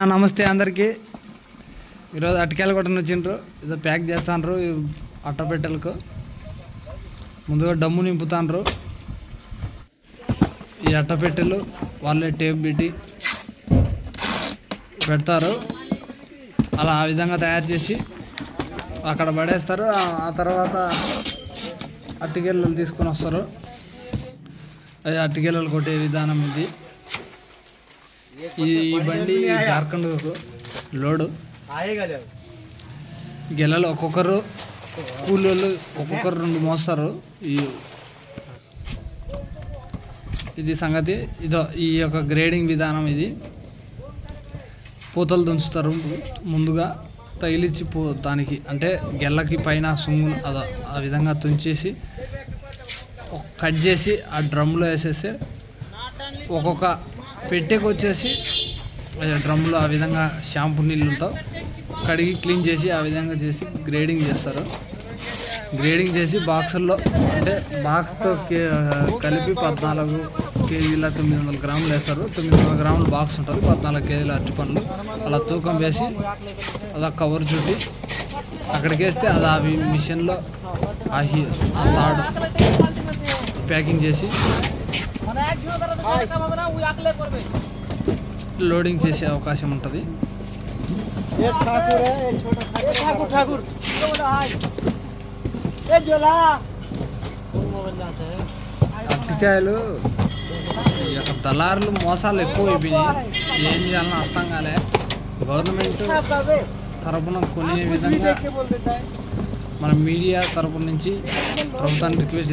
నమస్తే అందరికీ. ఈరోజు అటికాయలు కొట్టని వచ్చిండ్రు. ఏదో ప్యాక్ చేస్తాండ్రు అట్టపెట్టెలకు. ముందుగా డమ్ము నింపుతాండ్రు. ఈ అట్టపెట్టెలు వాళ్ళే టేప్ పెట్టి పెడతారు. అలా ఆ విధంగా తయారు చేసి అక్కడ పడేస్తారు. ఆ తర్వాత అట్టికెళ్ళలు తీసుకొని వస్తారు. అది అట్టికెళ్ళలు కొట్టే విధానం ఇది. ఈ బండి జార్ఖండ్ లోడు. గెలలు ఒక్కొక్కరు కూలోళ్ళు ఒక్కొక్కరు 2 మోస్తారు. ఇది సంగతి. ఇదో ఈ యొక్క గ్రేడింగ్ విధానం. ఇది పూతలు దుంచుతారు. ముందుగా తగిలిచ్చి దానికి అంటే గెల్లకి పైన సుంగు ఆ విధంగా తుంచేసి కట్ చేసి ఆ డ్రమ్లో వేసేస్తే ఒక్కొక్క పెట్టెకి వచ్చేసి డ్రమ్లో ఆ విధంగా షాంపూ నీళ్ళతో కడిగి క్లీన్ చేసి ఆ విధంగా చేసి గ్రేడింగ్ చేస్తారు. గ్రేడింగ్ చేసి బాక్సుల్లో అంటే బాక్స్తో కలిపి 14 కేజీల 900 గ్రాములు వేస్తారు. 900 గ్రాముల బాక్స్ ఉంటుంది. 14 కేజీల అరటిపండ్లు అలా తూకం వేసి అలా కవర్ చుట్టి అక్కడికి వేస్తే అది అవి మిషన్లో ఆ తాడు ప్యాకింగ్ చేసి లోడింగ్ చేసే అవకాశం ఉంటుంది. అరటికాయలు దళారులు మోసాలు ఎక్కువ అయిపోయినాయి. ఏం చేయాలని అర్థం కాలే. గవర్నమెంట్ తరపున కొనే విధంగా మన మీడియా తరపు నుంచి ప్రభుత్వాన్ని రిక్వెస్ట్